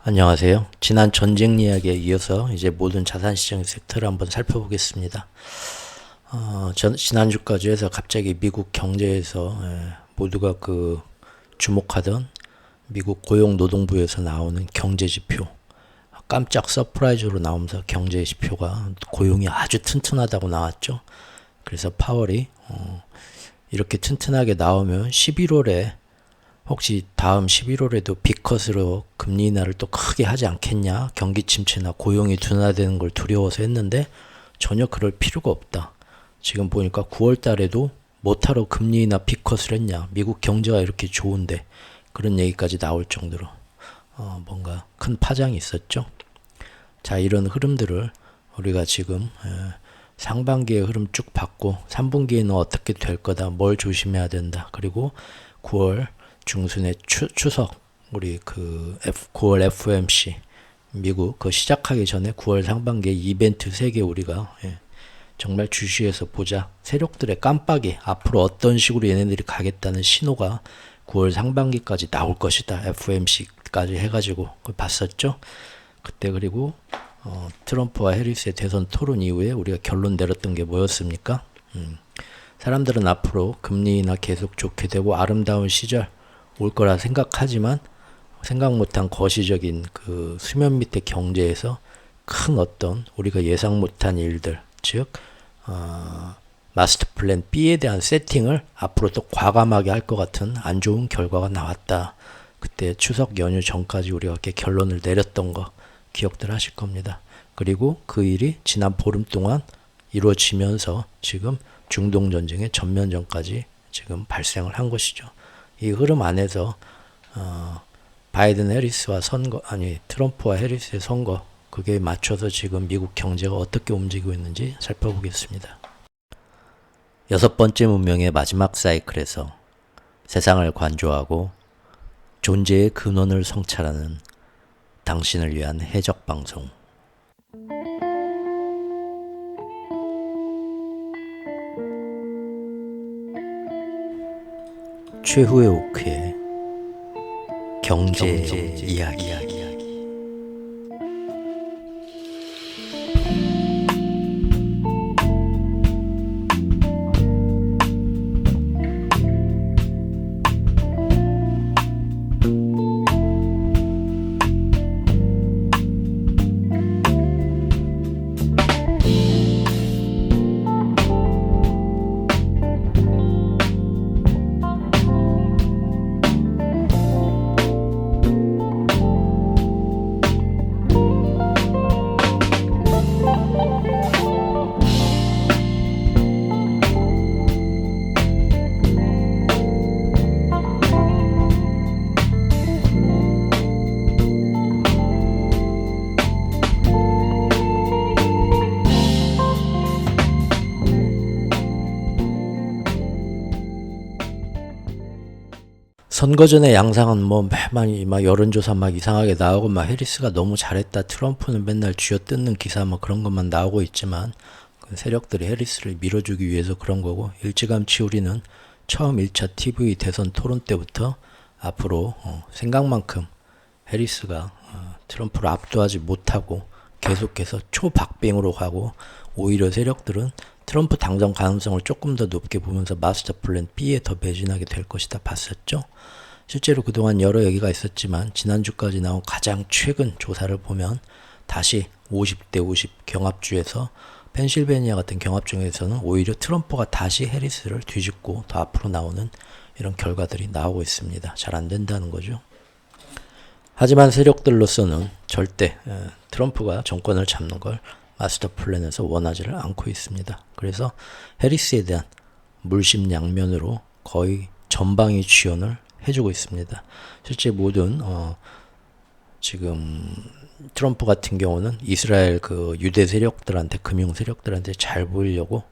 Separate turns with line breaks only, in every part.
안녕하세요. 지난 전쟁 이야기에 이어서 이제 모든 자산시장 섹터를 한번 살펴보겠습니다. 지난주까지 해서 갑자기 미국 경제에서 모두가 주목하던 미국 고용노동부에서 나오는 경제지표, 깜짝 서프라이즈로 나오면서 경제지표가 고용이 아주 튼튼하다고 나왔죠. 그래서 파월이 이렇게 튼튼하게 나오면 11월에 혹시 다음 11월에도 빅컷으로 금리 인하를 또 크게 하지 않겠냐, 경기 침체나 고용이 둔화되는 걸 두려워서 했는데 전혀 그럴 필요가 없다. 지금 보니까 9월 달에도 뭐하러 금리 인하 빅컷을 했냐, 미국 경제가 이렇게 좋은데, 그런 얘기까지 나올 정도로 뭔가 큰 파장이 있었죠. 자, 이런 흐름들을 우리가 지금 상반기의 흐름 쭉 봤고 3분기에는 어떻게 될 거다, 뭘 조심해야 된다, 그리고 9월 중순에 추석, 우리 9월 FOMC 미국 시작하기 전에 9월 상반기에 이벤트 3개 우리가 정말 주시해서 보자. 세력들의 깜빡이, 앞으로 어떤 식으로 얘네들이 가겠다는 신호가 9월 상반기까지 나올 것이다, FOMC까지 해가지고 그걸 봤었죠. 그때 그리고 트럼프와 해리스의 대선 토론 이후에 우리가 결론 내렸던 게 뭐였습니까? 사람들은 앞으로 금리 인하 계속 좋게 되고 아름다운 시절 올 거라 생각하지만 생각 못한 거시적인 수면 밑의 경제에서 큰 어떤 우리가 예상 못한 일들, 즉 마스터 플랜 B에 대한 세팅을 앞으로 또 과감하게 할 것 같은 안 좋은 결과가 나왔다. 그때 추석 연휴 전까지 우리가 이렇게 결론을 내렸던 거 기억들 하실 겁니다. 그리고 그 일이 지난 보름 동안 이루어지면서 지금 중동 전쟁의 전면전까지 지금 발생을 한 것이죠. 이 흐름 안에서 바이든 해리스와 트럼프와 해리스의 선거, 그게 맞춰서 지금 미국 경제가 어떻게 움직이고 있는지 살펴보겠습니다. 6번째 문명의 마지막 사이클에서 세상을 관조하고 존재의 근원을 성찰하는 당신을 위한 해적 방송. 최후의 오크의 경제 이야기. 선거 전의 양상은 막 여론조사 막 이상하게 나오고 막 해리스가 너무 잘했다, 트럼프는 맨날 쥐어뜯는 기사 뭐 그런 것만 나오고 있지만, 세력들이 해리스를 밀어주기 위해서 그런 거고, 일찌감치 우리는 처음 1차 TV 대선 토론 때부터 앞으로 생각만큼 해리스가 트럼프를 압도하지 못하고 계속해서 초박빙으로 가고, 오히려 세력들은 트럼프 당선 가능성을 조금 더 높게 보면서 마스터 플랜 B에 더 매진하게 될 것이다 봤었죠. 실제로 그동안 여러 얘기가 있었지만 지난주까지 나온 가장 최근 조사를 보면 다시 50대 50 경합주에서 펜실베니아 같은 경합중에서는 오히려 트럼프가 다시 해리스를 뒤집고 더 앞으로 나오는 이런 결과들이 나오고 있습니다. 잘 안 된다는 거죠. 하지만 세력들로서는 절대 트럼프가 정권을 잡는 걸 마스터 플랜에서 원하지를 않고 있습니다. 그래서 해리스에 대한 물심양면으로 거의 전방위 지원을 해주고 있습니다. 실제 모든 지금 트럼프 같은 경우는 이스라엘 유대 세력들한테, 금융 세력들한테 잘 보이려고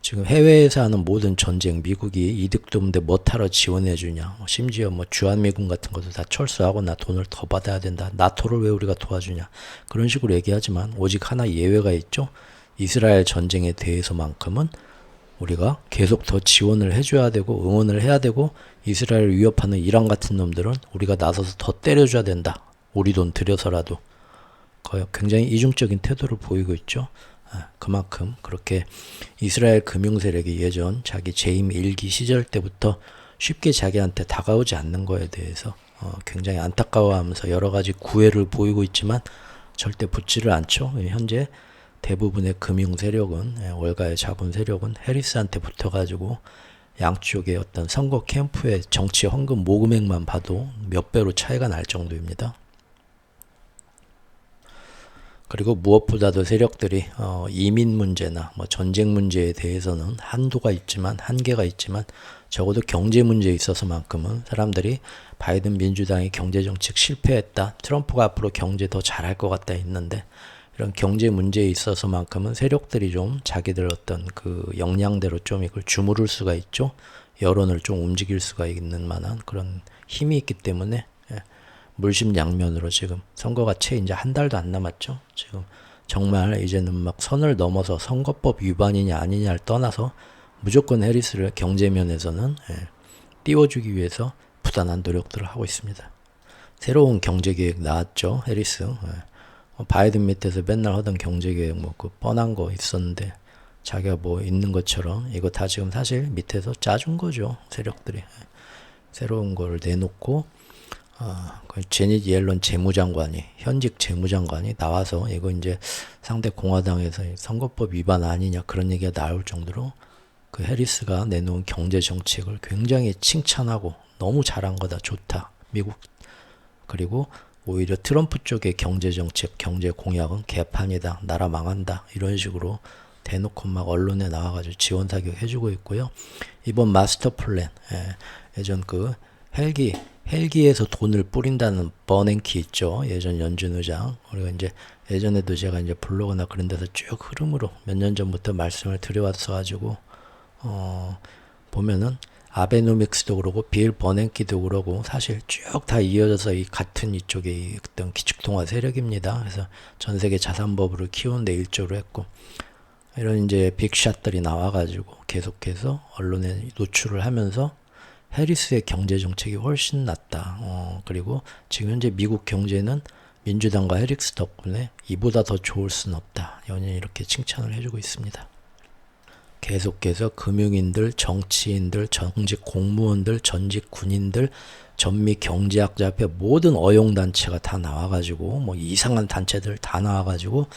지금 해외에서 하는 모든 전쟁 미국이 이득도 없는데 뭐하러 지원해주냐, 심지어 주한미군 같은 것도 다 철수하고 나 돈을 더 받아야 된다, 나토를 왜 우리가 도와주냐, 그런 식으로 얘기하지만 오직 하나 예외가 있죠. 이스라엘 전쟁에 대해서만큼은 우리가 계속 더 지원을 해줘야 되고 응원을 해야 되고, 이스라엘을 위협하는 이란 같은 놈들은 우리가 나서서 더 때려줘야 된다. 우리 돈 들여서라도. 굉장히 이중적인 태도를 보이고 있죠. 그만큼 그렇게 이스라엘 금융 세력이 예전 자기 재임 1기 시절 때부터 쉽게 자기한테 다가오지 않는 거에 대해서 굉장히 안타까워하면서 여러 가지 구애를 보이고 있지만 절대 붙지를 않죠. 현재 대부분의 금융 세력은, 월가의 자본 세력은 해리스한테 붙어가지고 양쪽의 어떤 선거 캠프의 정치 헌금 모금액만 봐도 몇 배로 차이가 날 정도입니다. 그리고 무엇보다도 세력들이 이민 문제나 뭐 전쟁 문제에 대해서는 한계가 있지만 적어도 경제 문제에 있어서만큼은 사람들이 바이든 민주당이 경제 정책 실패했다, 트럼프가 앞으로 경제 더 잘할 것 같다 했는데, 이런 경제 문제에 있어서만큼은 세력들이 좀 자기들 어떤 그 역량대로 좀 이걸 주무를 수가 있죠. 여론을 좀 움직일 수가 있는 만한 그런 힘이 있기 때문에 물심양면으로 지금 선거가 채 이제 한 달도 안 남았죠. 지금 정말 이제는 막 선을 넘어서 선거법 위반이냐 아니냐를 떠나서 무조건 해리스를 경제면에서는 띄워주기 위해서 부단한 노력들을 하고 있습니다. 새로운 경제계획 나왔죠. 해리스. 바이든 밑에서 맨날 하던 경제계획 뭐 그 뻔한 거 있었는데 자기가 뭐 있는 것처럼 이거 다 지금 사실 밑에서 짜준 거죠. 세력들이. 새로운 걸 내놓고 그 제닛 옐런 재무장관이, 현직 재무장관이 나와서 이거 이제 상대 공화당에서 선거법 위반 아니냐 그런 얘기가 나올 정도로 그 해리스가 내놓은 경제 정책을 굉장히 칭찬하고 너무 잘한 거다, 좋다, 미국. 그리고 오히려 트럼프 쪽의 경제 정책, 경제 공약은 개판이다, 나라 망한다 이런 식으로 대놓고 막 언론에 나와가지고 지원 사격 해주고 있고요. 이번 마스터 플랜, 예전 그 헬기에서 돈을 뿌린다는 버냉키 있죠. 예전 연준 의장. 우리가 이제 예전에도 제가 이제 블로그나 그런 데서 쭉 흐름으로 몇 년 전부터 말씀을 드려왔어가지고 보면은 아베노믹스도 그러고 빌 버냉키도 그러고 사실 쭉 다 이어져서 이 같은 이쪽의 어떤 기축통화 세력입니다. 그래서 전 세계 자산 버블을 키우는데 일조를 했고, 이런 이제 빅샷들이 나와가지고 계속해서 언론에 노출을 하면서 해리스의 경제 정책이 훨씬 낫다. 그리고 지금 현재 미국 경제는 민주당과 해리스 덕분에 이보다 더 좋을 순 없다. 연일 이렇게 칭찬을 해주고 있습니다. 계속해서 금융인들, 정치인들, 전직 공무원들, 전직 군인들, 전미 경제학자 앞에 모든 어용단체가 다 나와가지고 뭐 이상한 단체들 다 나와가지고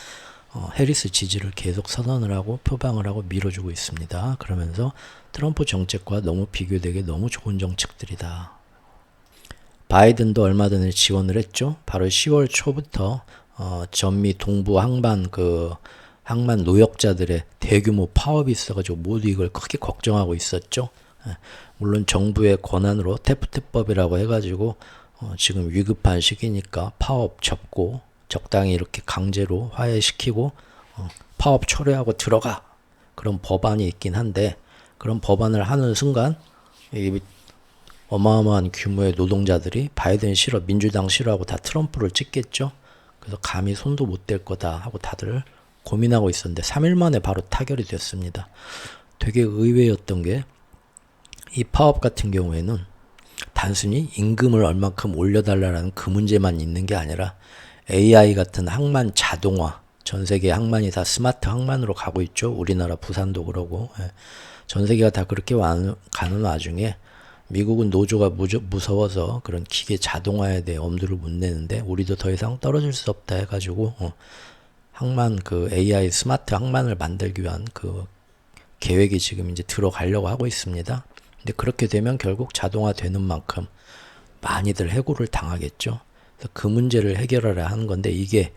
해리스 지지를 계속 선언을 하고 표방을 하고 밀어주고 있습니다. 그러면서 트럼프 정책과 너무 비교되게 너무 좋은 정책들이다. 바이든도 얼마 전에 지원을 했죠. 바로 10월 초부터 전미 동부 항만 노역자들의 대규모 파업이 있어가지고 모두 이걸 크게 걱정하고 있었죠. 물론 정부의 권한으로 테프트법이라고 해가지고 지금 위급한 시기니까 파업 접고 적당히 이렇게 강제로 화해시키고 파업 철회하고 들어가, 그런 법안이 있긴 한데, 그런 법안을 하는 순간 이 어마어마한 규모의 노동자들이 바이든 싫어, 민주당 싫어하고 다 트럼프를 찍겠죠. 그래서 감히 손도 못 댈 거다 하고 다들 고민하고 있었는데 3일 만에 바로 타결이 됐습니다. 되게 의외였던 게, 이 파업 같은 경우에는 단순히 임금을 얼만큼 올려달라는 그 문제만 있는 게 아니라 AI 같은 항만 자동화, 전 세계 항만이 다 스마트 항만으로 가고 있죠. 우리나라 부산도 그러고. 전 세계가 다 그렇게 가는 와중에 미국은 노조가 무서워서 그런 기계 자동화에 대해 엄두를 못 내는데, 우리도 더 이상 떨어질 수 없다 해가지고 항만, 그 AI 스마트 항만을 만들기 위한 그 계획이 지금 이제 들어가려고 하고 있습니다. 근데 그렇게 되면 결국 자동화 되는 만큼 많이들 해고를 당하겠죠. 그래서 그 문제를 해결하려 하는 건데, 이게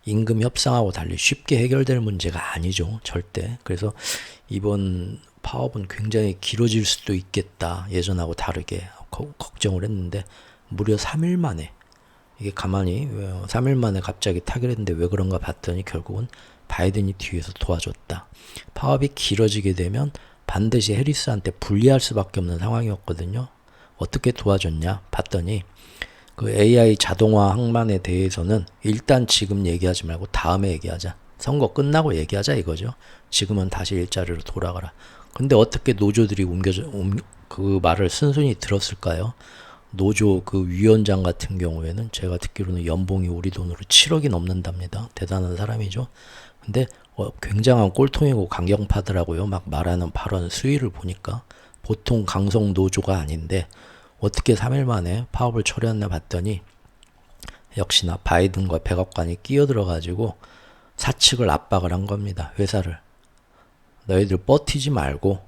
임금 협상하고 달리 쉽게 해결될 문제가 아니죠. 절대. 그래서 이번 파업은 굉장히 길어질 수도 있겠다. 예전하고 다르게 걱정을 했는데, 무려 3일 만에, 이게 가만히 3일 만에 갑자기 타결했는데 왜 그런가 봤더니 결국은 바이든이 뒤에서 도와줬다. 파업이 길어지게 되면 반드시 해리스한테 불리할 수밖에 없는 상황이었거든요. 어떻게 도와줬냐 봤더니, 그 AI 자동화 항만에 대해서는 일단 지금 얘기하지 말고 다음에 얘기하자. 선거 끝나고 얘기하자 이거죠. 지금은 다시 일자리로 돌아가라. 근데 어떻게 노조들이 그 말을 순순히 들었을까요? 노조 그 위원장 같은 경우에는 제가 듣기로는 연봉이 우리 돈으로 7억이 넘는답니다. 대단한 사람이죠. 근데 굉장한 꼴통이고 강경파더라고요. 막 말하는 발언 수위를 보니까 보통 강성 노조가 아닌데 어떻게 3일 만에 파업을 철회했나 봤더니 역시나 바이든과 백악관이 끼어들어가지고 사측을 압박을 한 겁니다. 회사를. 너희들 버티지 말고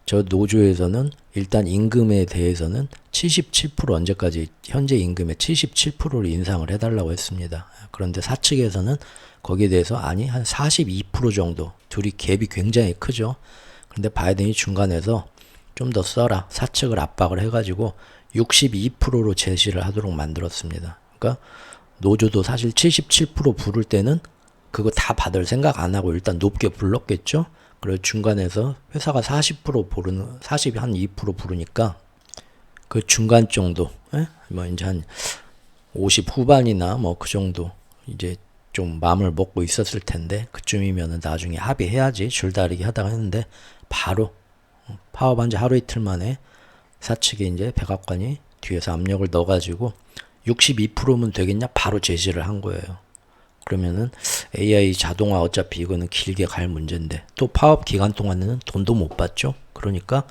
저 노조에서는 일단 임금에 대해서는 77% 언제까지 현재 임금의 77%를 인상을 해달라고 했습니다. 그런데 사측에서는 거기에 대해서 아니 한 42% 정도 둘이 갭이 굉장히 크죠. 그런데 바이든이 중간에서 좀 더 써라 사측을 압박을 해가지고 62%로 제시를 하도록 만들었습니다. 그러니까 노조도 사실 77% 부를 때는 그거 다 받을 생각 안 하고 일단 높게 불렀겠죠. 그리고 중간에서 회사가 40% 부르는 40 한 2% 부르니까 그 중간 정도, 뭐 이제 한 50 후반이나 뭐 그 정도 이제 좀 마음을 먹고 있었을 텐데 그쯤이면은 나중에 합의해야지 줄다리기 하다가 했는데 바로 파업한 지 하루 이틀 만에 사측에 이제 백악관이 뒤에서 압력을 넣어가지고 62%면 되겠냐 바로 제시를 한 거예요. 그러면은 AI 자동화 어차피 이거는 길게 갈 문제인데 또 파업 기간 동안에는 돈도 못 받죠. 그러니까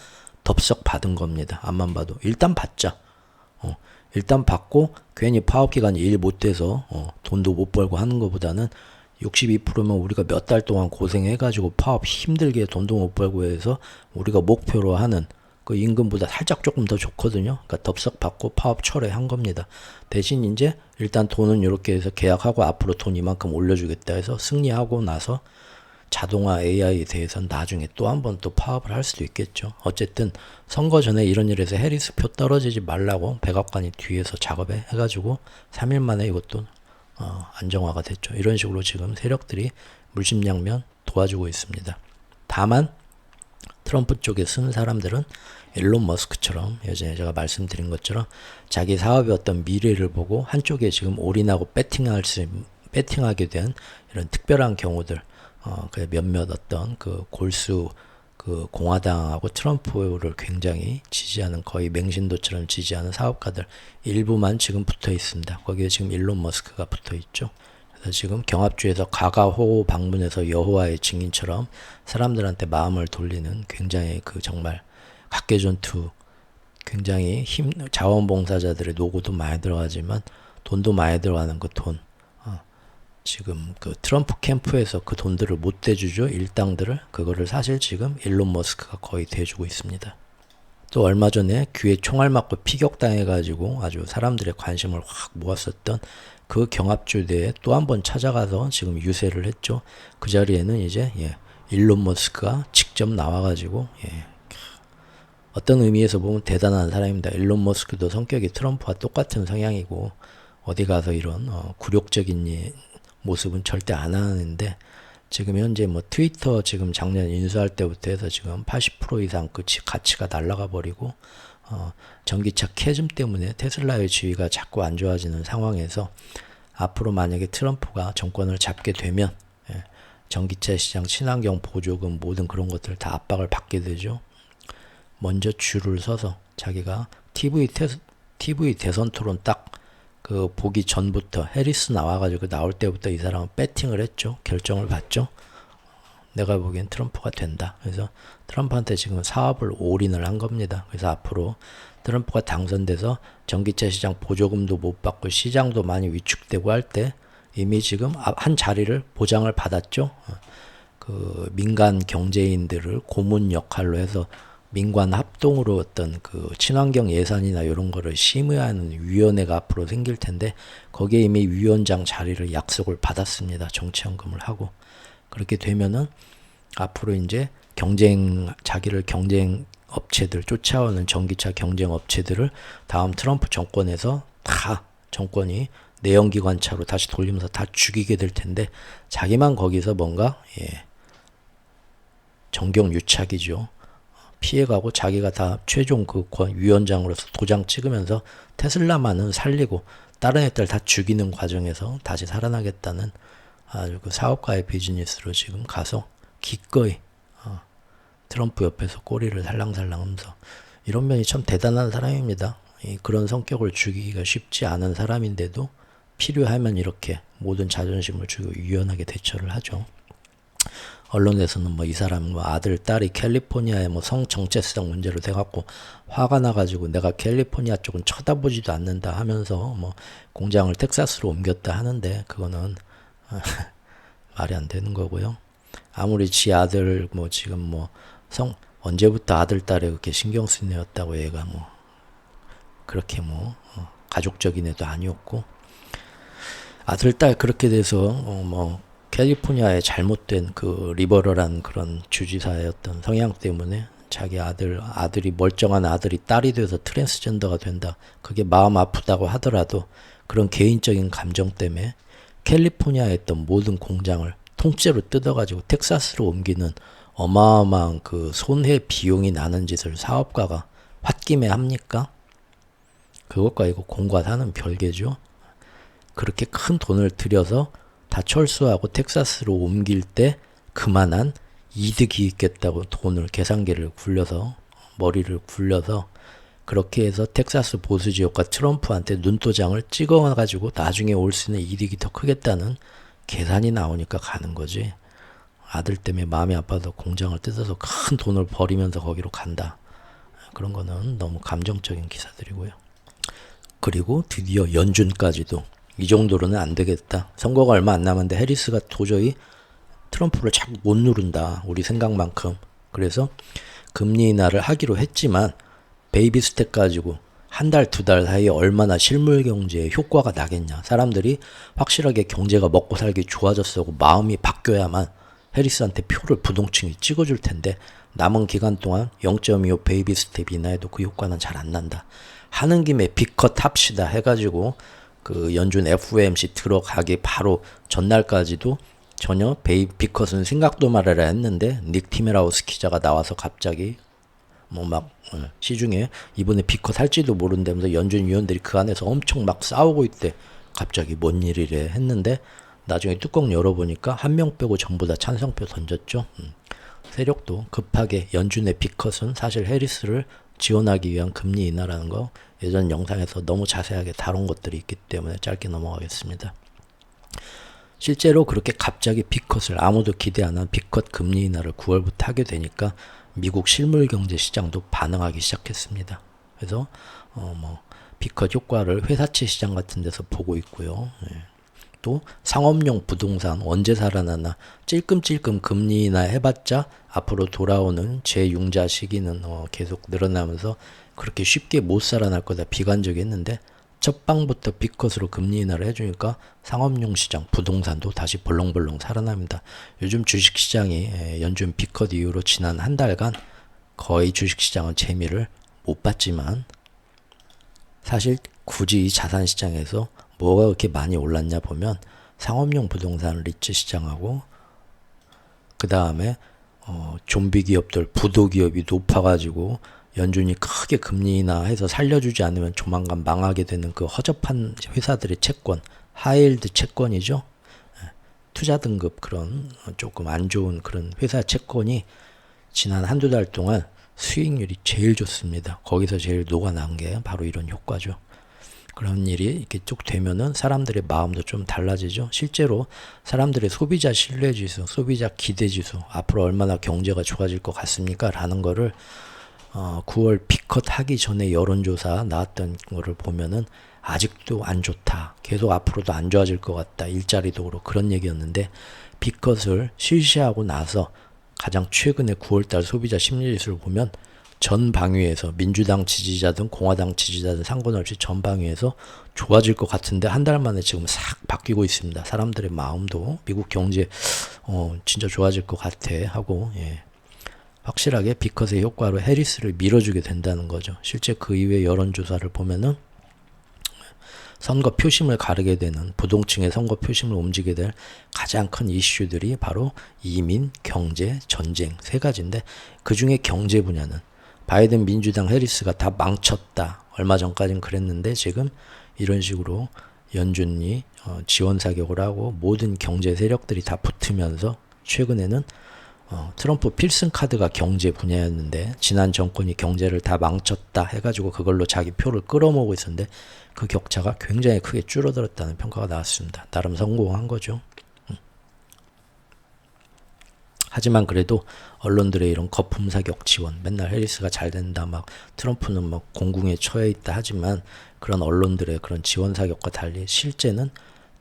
덥석 받은 겁니다. 앞만 봐도 일단 받자. 일단 받고 괜히 파업 기간이 일 못 돼서 돈도 못 벌고 하는 것보다는 62%면 우리가 몇 달 동안 고생해가지고 파업 힘들게 돈도 못 벌고 해서 우리가 목표로 하는 그 임금보다 살짝 조금 더 좋거든요. 그러니까 덥석 받고 파업 철회한 겁니다. 대신 이제 일단 돈은 이렇게 해서 계약하고 앞으로 돈 이만큼 올려주겠다 해서 승리하고 나서 자동화 AI에 대해서는 나중에 또 한 번 또 파업을 할 수도 있겠죠. 어쨌든 선거 전에 이런 일에서 해리스 표 떨어지지 말라고 백악관이 뒤에서 작업해 해가지고 3일 만에 이것도 안정화가 됐죠. 이런 식으로 지금 세력들이 물심양면 도와주고 있습니다. 다만 트럼프 쪽에 쓴 사람들은 일론 머스크처럼 예전에 제가 말씀드린 것처럼 자기 사업의 어떤 미래를 보고 한쪽에 지금 올인하고 배팅하게 된 이런 특별한 경우들 그 몇몇 어떤 그 골수 그 공화당하고 트럼프를 굉장히 지지하는 거의 맹신도처럼 지지하는 사업가들 일부만 지금 붙어 있습니다. 거기에 지금 일론 머스크가 붙어 있죠. 그래서 지금 경합주에서 가가호호 방문해서 여호와의 증인처럼 사람들한테 마음을 돌리는 굉장히 그 정말 각개전투 굉장히 자원봉사자들의 노고도 많이 들어가지만 돈도 많이 들어가는 그 돈 지금 그 트럼프 캠프에서 그 돈들을 못 대주죠. 일당들을 그거를 사실 지금 일론 머스크가 거의 대주고 있습니다. 또 얼마 전에 귀에 총알 맞고 피격당해가지고 아주 사람들의 관심을 확 모았었던 그 경합주대에 또 한 번 찾아가서 지금 유세를 했죠. 그 자리에는 이제 일론 머스크가 직접 나와가지고 어떤 의미에서 보면 대단한 사람입니다. 일론 머스크도 성격이 트럼프와 똑같은 성향이고 어디 가서 이런 굴욕적인 모습은 절대 안 하는데 지금 현재 뭐 트위터 지금 작년 인수할 때부터 해서 지금 80% 이상 그 가치가 날아가 버리고 전기차 캐즘 때문에 테슬라의 지위가 자꾸 안 좋아지는 상황에서 앞으로 만약에 트럼프가 정권을 잡게 되면 전기차 시장, 친환경 보조금 모든 그런 것들 다 압박을 받게 되죠. 먼저 줄을 서서 자기가 TV 대선 토론 딱 그 보기 전부터 해리스 나와가지고 나올 때부터 이 사람은 배팅을 했죠. 결정을 받죠. 내가 보기엔 트럼프가 된다. 그래서 트럼프한테 지금 사업을 올인을 한 겁니다. 그래서 앞으로 트럼프가 당선돼서 전기차 시장 보조금도 못 받고 시장도 많이 위축되고 할 때 이미 지금 한 자리를 보장을 받았죠. 그 민간 경제인들을 고문 역할로 해서 민관 합동으로 어떤 그 친환경 예산이나 이런 거를 심의하는 위원회가 앞으로 생길 텐데 거기에 이미 위원장 자리를 약속을 받았습니다. 정치연금을 하고 그렇게 되면은 앞으로 이제 자기를 경쟁 업체들 쫓아오는 전기차 경쟁 업체들을 다음 트럼프 정권에서 다 정권이 내연기관차로 다시 돌리면서 다 죽이게 될 텐데 자기만 거기서 뭔가 정경유착이죠. 피해가고 자기가 다 최종 그 위원장으로서 도장 찍으면서 테슬라만은 살리고 다른 애들 다 죽이는 과정에서 다시 살아나겠다는 아주 그 사업가의 비즈니스로 지금 가서 기꺼이 트럼프 옆에서 꼬리를 살랑살랑 하면서 이런 면이 참 대단한 사람입니다. 그런 성격을 죽이기가 쉽지 않은 사람인데도 필요하면 이렇게 모든 자존심을 주고 유연하게 대처를 하죠. 언론에서는 뭐 이 사람 뭐 아들 딸이 캘리포니아의 뭐 성 정체성 문제로 돼갖고 화가 나가지고 내가 캘리포니아 쪽은 쳐다보지도 않는다 하면서 뭐 공장을 텍사스로 옮겼다 하는데 그거는 말이 안 되는 거고요. 아무리 지 아들 뭐 지금 뭐 언제부터 아들 딸에 그렇게 신경 쓴 애였다고 얘가 뭐 그렇게 뭐 가족적인 애도 아니었고 아들 딸 그렇게 돼서 뭐 캘리포니아의 잘못된 그 리버럴한 그런 주지사였던 성향 때문에 자기 아들이 멀쩡한 아들이 딸이 돼서 트랜스젠더가 된다. 그게 마음 아프다고 하더라도 그런 개인적인 감정 때문에 캘리포니아에 있던 모든 공장을 통째로 뜯어가지고 텍사스로 옮기는 어마어마한 그 손해 비용이 나는 짓을 사업가가 홧김에 합니까? 그것과 이거 공과 사는 별개죠. 그렇게 큰 돈을 들여서 다 철수하고 텍사스로 옮길 때 그만한 이득이 있겠다고 돈을 계산기를 굴려서 머리를 굴려서 그렇게 해서 텍사스 보수 지역과 트럼프한테 눈도장을 찍어가지고 나중에 올 수 있는 이득이 더 크겠다는 계산이 나오니까 가는 거지. 아들 때문에 마음이 아파서 공장을 뜯어서 큰 돈을 버리면서 거기로 간다. 그런 거는 너무 감정적인 기사들이고요. 그리고 드디어 연준까지도 이 정도로는 안 되겠다. 선거가 얼마 안 남았는데 해리스가 도저히 트럼프를 자꾸 못 누른다. 우리 생각만큼. 그래서 금리 인하를 하기로 했지만 베이비 스텝 가지고 한 달, 두 달 사이에 얼마나 실물 경제에 효과가 나겠냐. 사람들이 확실하게 경제가 먹고 살기 좋아졌다고 마음이 바뀌어야만 해리스한테 표를 부동층이 찍어줄 텐데 남은 기간 동안 0.25 베이비 스텝 인하해도 그 효과는 잘 안 난다. 하는 김에 빅컷 합시다 해가지고 그 연준 FOMC 들어가기 바로 전날까지도 전혀 빅컷은 생각도 말아라 했는데 닉 티메라우스 기자가 나와서 갑자기 뭐 막 시중에 이번에 빅컷 할지도 모른다면서 연준 위원들이 그 안에서 엄청 막 싸우고 있대. 갑자기 뭔 일이래 했는데 나중에 뚜껑 열어보니까 한 명 빼고 전부 다 찬성표 던졌죠. 세력도 급하게 연준의 빅컷은 사실 해리스를 지원하기 위한 금리 인하라는 거 예전 영상에서 너무 자세하게 다룬 것들이 있기 때문에 짧게 넘어가겠습니다. 실제로 그렇게 갑자기 빅컷을 아무도 기대 안 한 빅컷 금리 인하를 9월부터 하게 되니까 미국 실물 경제 시장도 반응하기 시작했습니다. 그래서 뭐 빅컷 효과를 회사채 시장 같은 데서 보고 있고요. 또 상업용 부동산 언제 살아나나 찔끔찔끔 금리 인하 해봤자 앞으로 돌아오는 재융자 시기는 계속 늘어나면서 그렇게 쉽게 못 살아날 거다 비관적이었는데 첫 방부터 빅컷으로 금리 인하를 해주니까 상업용 시장, 부동산도 다시 벌렁벌렁 살아납니다. 요즘 주식시장이 연준 빅컷 이후로 지난 한 달간 거의 주식시장은 재미를 못 봤지만 사실 굳이 이 자산시장에서 뭐가 그렇게 많이 올랐냐 보면 상업용 부동산 리츠 시장하고 그 다음에 좀비 기업들, 부도 기업이 높아가지고 연준이 크게 금리 인하해서 살려주지 않으면 조만간 망하게 되는 그 허접한 회사들의 채권, 하이힐드 채권이죠. 투자 등급 그런 조금 안 좋은 그런 회사 채권이 지난 한두 달 동안 수익률이 제일 좋습니다. 거기서 제일 녹아난 게 바로 이런 효과죠. 그런 일이 이렇게 쭉 되면은 사람들의 마음도 좀 달라지죠. 실제로 사람들의 소비자 신뢰지수, 소비자 기대지수, 앞으로 얼마나 경제가 좋아질 것 같습니까? 라는 거를 9월 빅컷 하기 전에 여론조사 나왔던 거를 보면은 아직도 안 좋다. 계속 앞으로도 안 좋아질 것 같다. 일자리도 그렇고 그런 얘기였는데 빅컷을 실시하고 나서 가장 최근에 9월달 소비자 심리지수를 보면 전 방위에서 민주당 지지자든 공화당 지지자든 상관없이 전 방위에서 좋아질 것 같은데 한 달 만에 지금 싹 바뀌고 있습니다. 사람들의 마음도 미국 경제 진짜 좋아질 것 같아 하고 확실하게 빅컷의 효과로 해리스를 밀어주게 된다는 거죠. 실제 그 이후에 여론조사를 보면은 선거 표심을 가르게 되는 부동층의 선거 표심을 움직이게 될 가장 큰 이슈들이 바로 이민, 경제, 전쟁 세 가지인데 그 중에 경제 분야는 바이든 민주당 해리스가 다 망쳤다. 얼마 전까지는 그랬는데 지금 이런 식으로 연준이 지원 사격을 하고 모든 경제 세력들이 다 붙으면서 최근에는 트럼프 필승 카드가 경제 분야였는데 지난 정권이 경제를 다 망쳤다 해가지고 그걸로 자기 표를 끌어모으고 있었는데 그 격차가 굉장히 크게 줄어들었다는 평가가 나왔습니다. 나름 성공한 거죠. 하지만 그래도 언론들의 이런 거품 사격 지원, 맨날 해리스가 잘 된다, 막 트럼프는 막 공궁에 처해 있다 하지만 그런 언론들의 그런 지원 사격과 달리 실제는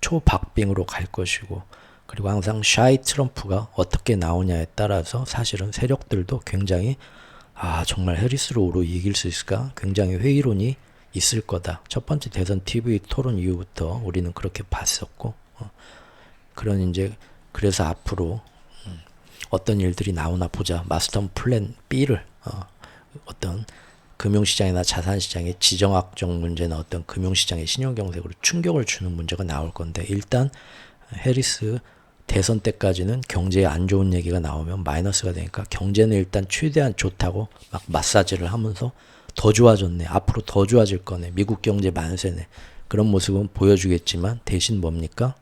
초박빙으로 갈 것이고, 그리고 항상 샤이 트럼프가 어떻게 나오냐에 따라서 사실은 세력들도 굉장히 정말 해리스로 이길 수 있을까? 굉장히 회의론이 있을 거다. 첫 번째 대선 TV 토론 이후부터 우리는 그렇게 봤었고, 그래서 앞으로 어떤 일들이 나오나 보자. 마스터 플랜 B를 어떤 금융시장이나 자산시장의 지정학적 문제나 어떤 금융시장의 신용경색으로 충격을 주는 문제가 나올 건데, 일단 해리스 대선 때까지는 경제에 안 좋은 얘기가 나오면 마이너스가 되니까 경제는 일단 최대한 좋다고 막 마사지를 하면서 더 좋아졌네, 앞으로 더 좋아질 거네, 미국 경제 만세네, 그런 모습은 보여주겠지만 대신 뭡니까?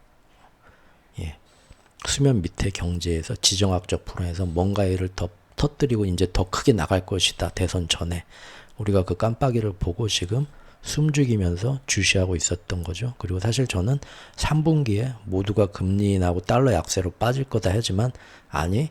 수면 밑에 경제에서 지정학적 풀원에서 뭔가 일을 더 터뜨리고 이제 더 크게 나갈 것이다. 대선 전에 우리가 그 깜빡이를 보고 지금 숨죽이면서 주시하고 있었던 거죠. 그리고 사실 저는 3분기에 모두가 금리 인하고 달러 약세로 빠질 거다 하지만, 아니,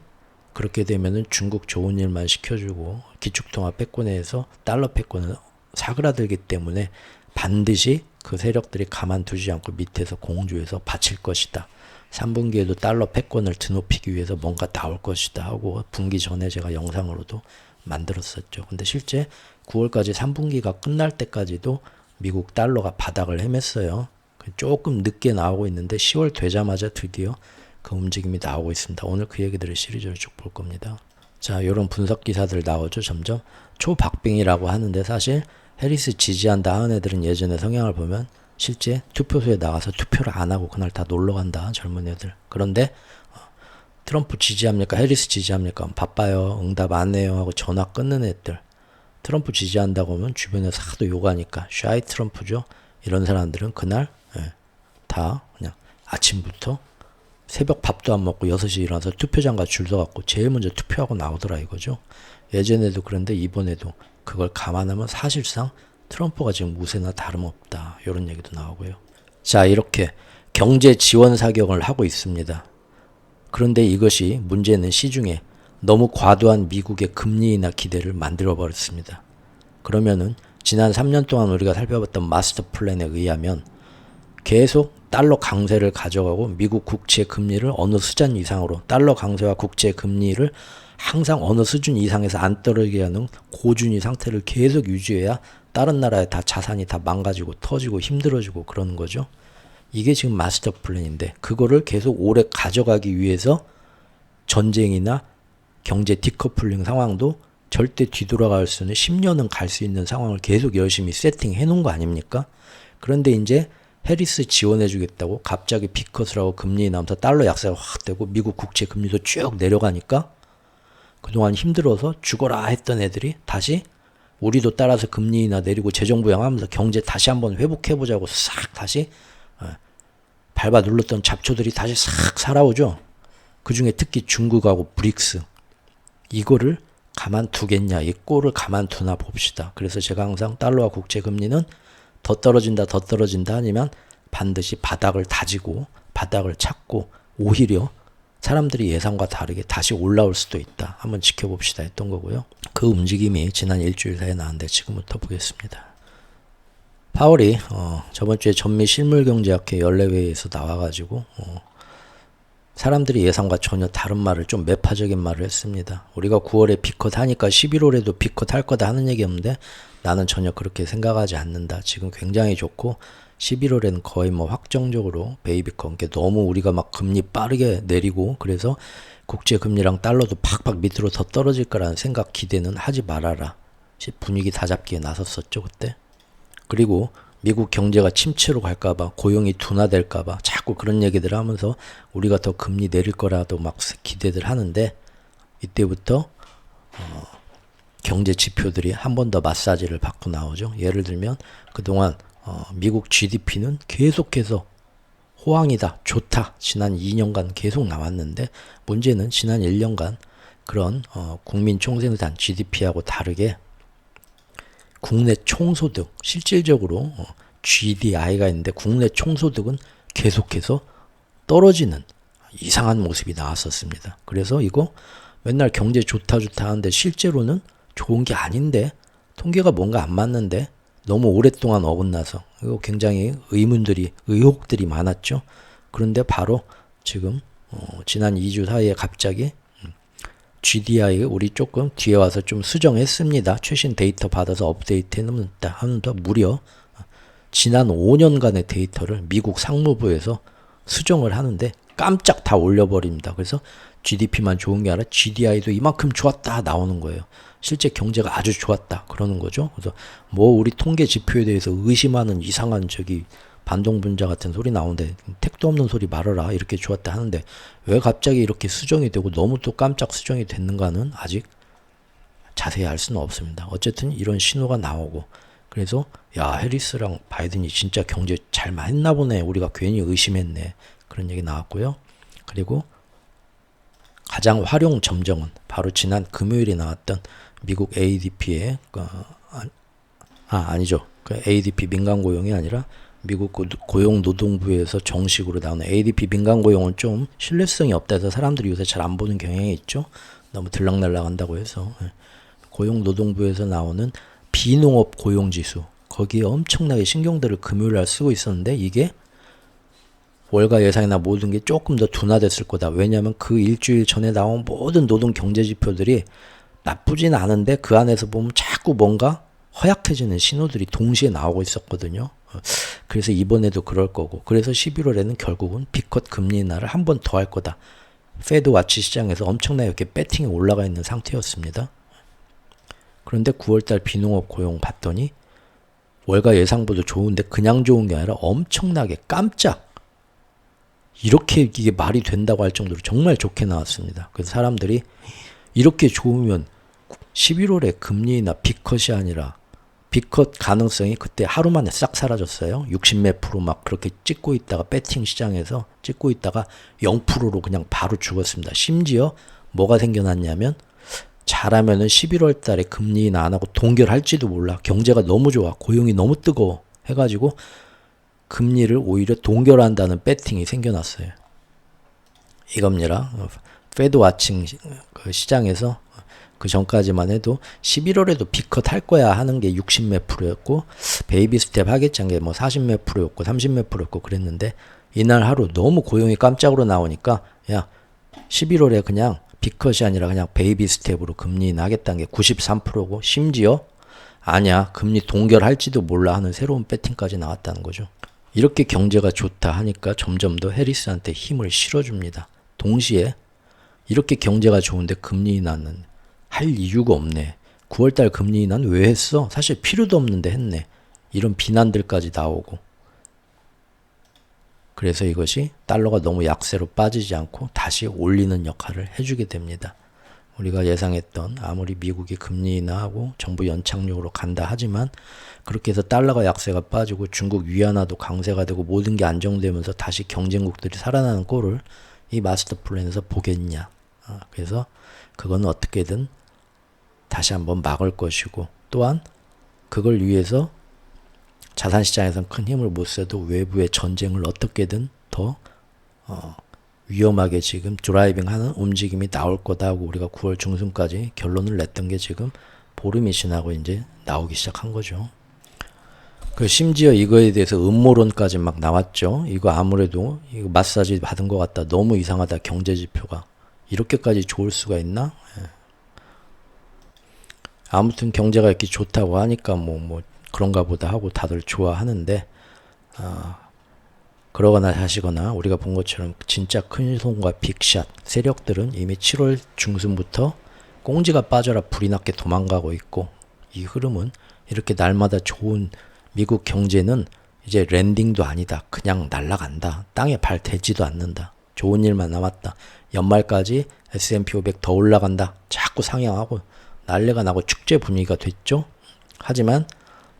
그렇게 되면은 중국 좋은 일만 시켜주고 기축통화 패권에서 달러 패권은 사그라들기 때문에 반드시 그 세력들이 가만두지 않고 밑에서 공주해서 바칠 것이다. 3분기에도 달러 패권을 드높이기 위해서 뭔가 나올 것이다 하고 분기 전에 제가 영상으로도 만들었었죠. 근데 실제 9월까지 3분기가 끝날 때까지도 미국 달러가 바닥을 헤맸어요. 조금 늦게 나오고 있는데 10월 되자마자 드디어 그 움직임이 나오고 있습니다. 오늘 그 얘기들을 시리즈로 쭉 볼 겁니다. 자, 이런 분석 기사들 나오죠. 점점 초박빙이라고 하는데 사실 해리스 지지한다 하는 애들은 예전에 성향을 보면 실제 투표소에 나가서 투표를 안 하고 그날 다 놀러 간다, 젊은 애들. 그런데 트럼프 지지합니까? 해리스 지지합니까? 바빠요, 응답 안 해요 하고 전화 끊는 애들. 트럼프 지지한다고 하면 주변에서 하도 욕하니까 샤이 트럼프죠. 이런 사람들은 그날 다 그냥 아침부터 새벽 밥도 안 먹고 6시에 일어나서 투표장 가 줄 서갖고 제일 먼저 투표하고 나오더라 이거죠. 예전에도 그런데 이번에도 그걸 감안하면 사실상 트럼프가 지금 우세나 다름없다, 이런 얘기도 나오고요. 자, 이렇게 경제 지원 사격을 하고 있습니다. 그런데 이것이 문제는 시중에 너무 과도한 미국의 금리 인하 기대를 만들어 버렸습니다. 그러면은 지난 3년 동안 우리가 살펴봤던 마스터 플랜에 의하면 계속 달러 강세를 가져가고 미국 국채 금리를 어느 수준 이상으로, 달러 강세와 국채 금리를 항상 어느 수준 이상에서 안 떨어지게 하는 고준위 상태를 계속 유지해야 다른 나라에 다 자산이 다 망가지고 터지고 힘들어지고 그러는 거죠. 이게 지금 마스터 플랜인데, 그거를 계속 오래 가져가기 위해서 전쟁이나 경제 디커플링 상황도 절대 뒤돌아갈 수는 10년은 갈 수 있는 상황을 계속 열심히 세팅해 놓은 거 아닙니까? 그런데 이제 해리스 지원해 주겠다고 갑자기 비컷을 하고 금리 나면서 달러 약세가 확 되고 미국 국채 금리도 쭉 내려가니까 그동안 힘들어서 죽어라 했던 애들이 다시 우리도 따라서 금리 인하 내리고 재정 부양하면서 경제 다시 한번 회복해보자고 싹 다시 밟아 눌렀던 잡초들이 다시 싹 살아오죠. 그 중에 특히 중국하고 브릭스, 이거를 가만두겠냐, 이 꼴을 가만두나 봅시다. 그래서 제가 항상 달러와 국채 금리는 더 떨어진다 아니면 반드시 바닥을 다지고 바닥을 찾고 오히려 사람들이 예상과 다르게 다시 올라올 수도 있다, 한번 지켜봅시다 했던 거고요. 그 움직임이 지난 일주일 사이에 나왔는데 지금부터 보겠습니다. 파월이 저번 주에 전미 실물경제학회 연례회의에서 나와가지고 사람들이 예상과 전혀 다른 말을, 좀 매파적인 말을 했습니다. 우리가 9월에 비컷 하니까 11월에도 비컷 할 거다 하는 얘기였는데 나는 전혀 그렇게 생각하지 않는다. 지금 굉장히 좋고 11월에는 거의 뭐 확정적으로 베이비컷, 너무 우리가 막 금리 빠르게 내리고 그래서 국제 금리랑 달러도 팍팍 밑으로 더 떨어질 거라는 생각, 기대는 하지 말아라. 분위기 다 잡기에 나섰었죠 그때. 그리고 미국 경제가 침체로 갈까봐, 고용이 둔화될까봐 자꾸 그런 얘기들을 하면서 우리가 더 금리 내릴 거라도 막 기대들 하는데, 이때부터 경제 지표들이 한 번 더 마사지를 받고 나오죠. 예를 들면 그동안 미국 GDP는 계속해서 호황이다, 좋다, 지난 2년간 계속 나왔는데 문제는 지난 1년간 그런 국민 총생산 GDP하고 다르게 국내 총소득 실질적으로 GDI가 있는데 국내 총소득은 계속해서 떨어지는 이상한 모습이 나왔었습니다. 그래서 이거 맨날 경제 좋다 좋다 하는데 실제로는 좋은 게 아닌데 통계가 뭔가 안 맞는데 너무 오랫동안 어긋나서 이거 굉장히 의혹들이 많았죠. 그런데 바로 지금 지난 2주 사이에 갑자기 GDI 우리 조금 뒤에 와서 좀 수정했습니다. 최신 데이터 받아서 업데이트 하면서 무려 지난 5년간의 데이터를 미국 상무부에서 수정을 하는데 깜짝 다 올려버립니다. 그래서 GDP만 좋은 게 아니라 GDI도 이만큼 좋았다 나오는 거예요. 실제 경제가 아주 좋았다 그러는 거죠. 그래서 뭐 우리 통계 지표에 대해서 의심하는 이상한 반동분자 같은 소리 나오는데 택도 없는 소리 말아라 이렇게 좋았다 하는데 왜 갑자기 이렇게 수정이 되고 너무 또 깜짝 수정이 됐는가는 아직 자세히 알 수는 없습니다. 어쨌든 이런 신호가 나오고 그래서 야 해리스랑 바이든이 진짜 경제 잘 했나 보네 우리가 괜히 의심했네 그런 얘기 나왔고요. 그리고 가장 활용 점정은 바로 지난 금요일에 나왔던 미국 ADP의 아니죠. 그 ADP 민간 고용이 아니라 미국 고용노동부에서 정식으로 나오는 ADP 민간 고용은 좀 신뢰성이 없다 해서 사람들이 요새 잘 안 보는 경향이 있죠. 너무 들락날락 한다고 해서 고용노동부에서 나오는 비농업 고용지수 거기에 엄청나게 신경들을 금요일날 쓰고 있었는데 이게 월가 예상이나 모든 게 조금 더 둔화됐을 거다. 왜냐하면 그 일주일 전에 나온 모든 노동 경제 지표들이 나쁘진 않은데 그 안에서 보면 자꾸 뭔가 허약해지는 신호들이 동시에 나오고 있었거든요. 그래서 이번에도 그럴 거고 그래서 11월에는 결국은 B컷 금리 인하를 한 번 더 할 거다. 페드 와치 시장에서 엄청나게 이렇게 배팅이 올라가 있는 상태였습니다. 그런데 9월달 비농업 고용 봤더니 월가 예상보다 좋은데 그냥 좋은 게 아니라 엄청나게 깜짝 이렇게 이게 말이 된다고 할 정도로 정말 좋게 나왔습니다. 그래서 사람들이 이렇게 좋으면 11월에 금리 인하 B컷이 아니라 B컷 가능성이 그때 하루 만에 싹 사라졌어요. 60몇 프로 막 그렇게 찍고 있다가 배팅 시장에서 찍고 있다가 0%로 그냥 바로 죽었습니다. 심지어 뭐가 생겨났냐면 잘하면은 11월 달에 금리 인하 안 하고 동결할지도 몰라. 경제가 너무 좋아. 고용이 너무 뜨거워. 해가지고 금리를 오히려 동결한다는 배팅이 생겨났어요. 이겁니다. 페드 와칭 시장에서 그 전까지만 해도 11월에도 B컷 할 거야 하는 게 60몇 프로였고 베이비 스텝 하겠지 한 게 뭐 40몇 프로였고 30몇 프로였고 그랬는데 이날 하루 너무 고용이 깜짝으로 나오니까 야 11월에 그냥 B컷이 아니라 그냥 베이비 스텝으로 금리 인하겠다는 게 93%고 심지어 아니야 금리 동결할지도 몰라 하는 새로운 배팅까지 나왔다는 거죠. 이렇게 경제가 좋다 하니까 점점 더 해리스한테 힘을 실어줍니다. 동시에 이렇게 경제가 좋은데 금리 인하는 할 이유가 없네. 9월달 금리 인하는 왜 했어? 사실 필요도 없는데 했네. 이런 비난들까지 나오고 그래서 이것이 달러가 너무 약세로 빠지지 않고 다시 올리는 역할을 해주게 됩니다. 우리가 예상했던 아무리 미국이 금리 인하하고 정부 연착륙으로 간다 하지만 그렇게 해서 달러가 약세가 빠지고 중국 위안화도 강세가 되고 모든 게 안정되면서 다시 경쟁국들이 살아나는 꼴을 이 마스터 플랜에서 보겠냐. 그래서 그건 어떻게든 다시 한번 막을 것이고 또한 그걸 위해서 자산시장에서는 큰 힘을 못 써도 외부의 전쟁을 어떻게든 더 위험하게 지금 드라이빙하는 움직임이 나올 거다 하고 우리가 9월 중순까지 결론을 냈던 게 지금 보름이 지나고 이제 나오기 시작한 거죠. 그 심지어 이거에 대해서 음모론까지 막 나왔죠. 이거 아무래도 이거 마사지 받은 것 같다. 너무 이상하다. 경제지표가 이렇게까지 좋을 수가 있나? 아무튼 경제가 이렇게 좋다고 하니까 뭐 그런가 보다 하고 다들 좋아하는데 그러거나 하시거나 우리가 본 것처럼 진짜 큰 손과 빅샷 세력들은 이미 7월 중순부터 꽁지가 빠져라 불이 났게 도망가고 있고 이 흐름은 이렇게 날마다 좋은 미국 경제는 이제 랜딩도 아니다. 그냥 날아간다. 땅에 발 대지도 않는다. 좋은 일만 남았다. 연말까지 S&P 500 더 올라간다. 자꾸 상향하고 난리가 나고 축제 분위기가 됐죠. 하지만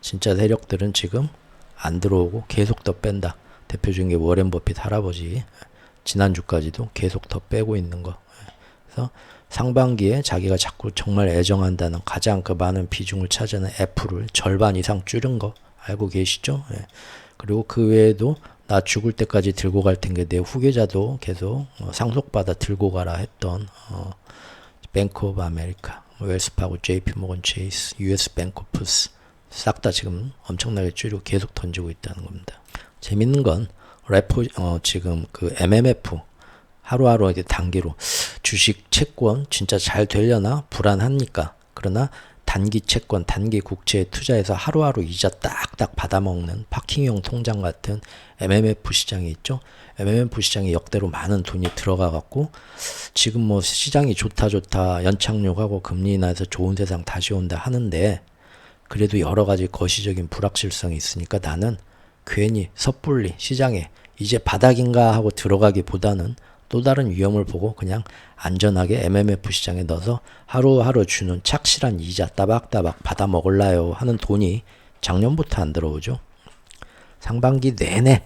진짜 세력들은 지금 안 들어오고 계속 더 뺀다. 대표 중에 워렌 버핏 할아버지 지난주까지도 계속 더 빼고 있는 거. 그래서 상반기에 자기가 자꾸 정말 애정한다는 가장 그 많은 비중을 차지하는 애플을 절반 이상 줄인 거 알고 계시죠? 예. 그리고 그 외에도 나 죽을 때까지 들고 갈 텐데 내 후계자도 계속 상속받아 들고 가라 했던 뱅크 오브 아메리카, 웰스파고, JP 모건 체이스, US 뱅커프스 싹 다 지금 엄청나게 줄이고 계속 던지고 있다는 겁니다. 재밌는 건 지금 그 MMF 하루하루 이제 단기로 주식 채권 진짜 잘 되려나 불안하니까, 그러나 단기 채권, 단기 국채에 투자해서 하루하루 이자 딱딱 받아먹는 파킹형 통장 같은 MMF 시장이 있죠. MMF 시장에 역대로 많은 돈이 들어가 갖고 지금 뭐 시장이 좋다 연착륙하고 금리 인하해서 좋은 세상 다시 온다 하는데, 그래도 여러 가지 거시적인 불확실성이 있으니까 나는 괜히 섣불리 시장에 이제 바닥인가 하고 들어가기보다는 또 다른 위험을 보고 그냥 안전하게 MMF 시장에 넣어서 하루하루 주는 착실한 이자 따박따박 받아 먹을라요 하는 돈이 작년부터 안 들어오죠. 상반기 내내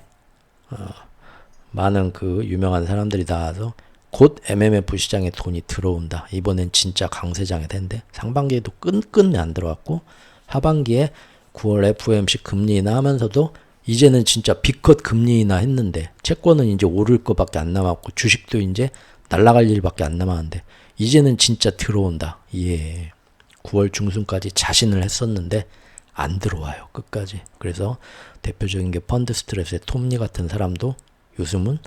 많은 그 유명한 사람들이 나와서 곧 MMF 시장에 돈이 들어온다. 이번엔 진짜 강세장이 된대. 상반기에도 끈끈이 안 들어왔고 하반기에 9월 FOMC 금리 인하 하면서도 이제는 진짜 빅컷 금리 인하 했는데 채권은 이제 오를 거밖에 안 남았고 주식도 이제 날아갈 일밖에 안 남았는데 이제는 진짜 들어온다. 예. 9월 중순까지 자신을 했었는데 안 들어와요. 끝까지. 그래서 대표적인 게 펀드 스트레스의 톰리 같은 사람도 요즘은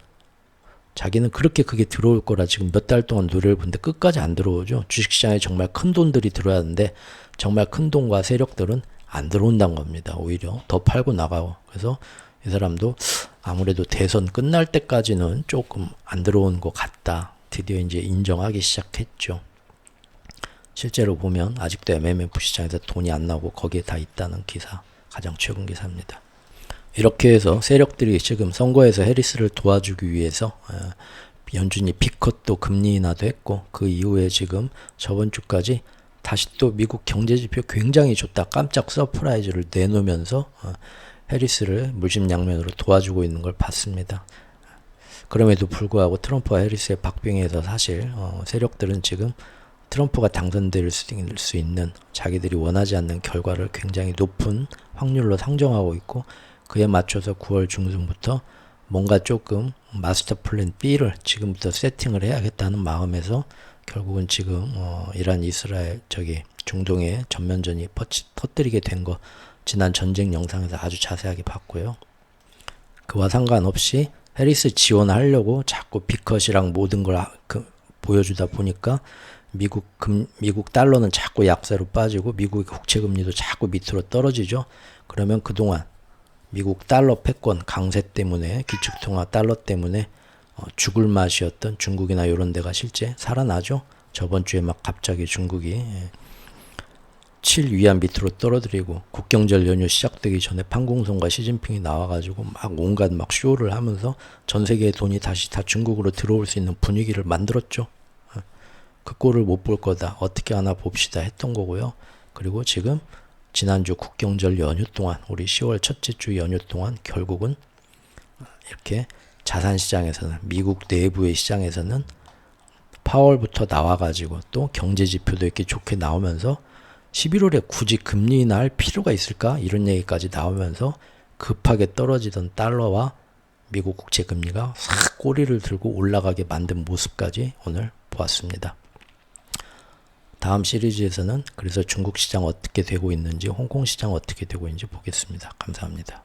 자기는 그렇게 그게 들어올 거라 지금 몇 달 동안 노래를 부는데 끝까지 안 들어오죠. 주식시장에 정말 큰 돈들이 들어야 하는데 정말 큰 돈과 세력들은 안 들어온다는 겁니다. 오히려 더 팔고 나가고. 그래서 이 사람도 아무래도 대선 끝날 때까지는 조금 안 들어온 것 같다. 드디어 이제 인정하기 시작했죠. 실제로 보면 아직도 MMF 시장에서 돈이 안 나오고 거기에 다 있다는 기사, 가장 최근 기사입니다. 이렇게 해서 세력들이 지금 선거에서 해리스를 도와주기 위해서 연준이 빅컷도 금리 인하도 했고, 그 이후에 지금 저번 주까지 다시 또 미국 경제지표 굉장히 좋다 깜짝 서프라이즈를 내놓으면서 해리스를 물심양면으로 도와주고 있는 걸 봤습니다. 그럼에도 불구하고 트럼프와 해리스의 박빙에서 사실 세력들은 지금 트럼프가 당선될 수 있는 자기들이 원하지 않는 결과를 굉장히 높은 확률로 상정하고 있고, 그에 맞춰서 9월 중순부터 뭔가 조금 마스터 플랜 B를 지금부터 세팅을 해야겠다는 마음에서 결국은 지금 이란 이스라엘 중동의 전면전이 터뜨리게 된 거 지난 전쟁 영상에서 아주 자세하게 봤고요. 그와 상관없이 해리스 지원하려고 자꾸 빅컷이랑 모든 걸 보여주다 보니까 미국 달러는 자꾸 약세로 빠지고 미국의 국채 금리도 자꾸 밑으로 떨어지죠. 그러면 그동안 미국 달러 패권 강세 때문에 기축통화 달러 때문에 죽을 맛이었던 중국이나 이런 데가 실제 살아나죠. 저번 주에 막 갑자기 중국이 7위안 밑으로 떨어뜨리고 국경절 연휴 시작되기 전에 판공성과 시진핑이 나와가지고 막 온갖 막 쇼를 하면서 전 세계의 돈이 다시 다 중국으로 들어올 수 있는 분위기를 만들었죠. 그 꼴을 못 볼 거다. 어떻게 하나 봅시다 했던 거고요. 그리고 지금 지난주 국경절 연휴 동안 우리 10월 첫째 주 연휴 동안 결국은 이렇게 자산시장에서는 미국 내부의 시장에서는 파월부터 나와가지고 또 경제지표도 이렇게 좋게 나오면서 11월에 굳이 금리 인하할 필요가 있을까? 이런 얘기까지 나오면서 급하게 떨어지던 달러와 미국 국채 금리가 싹 꼬리를 들고 올라가게 만든 모습까지 오늘 보았습니다. 다음 시리즈에서는 그래서 중국 시장 어떻게 되고 있는지, 홍콩 시장 어떻게 되고 있는지 보겠습니다. 감사합니다.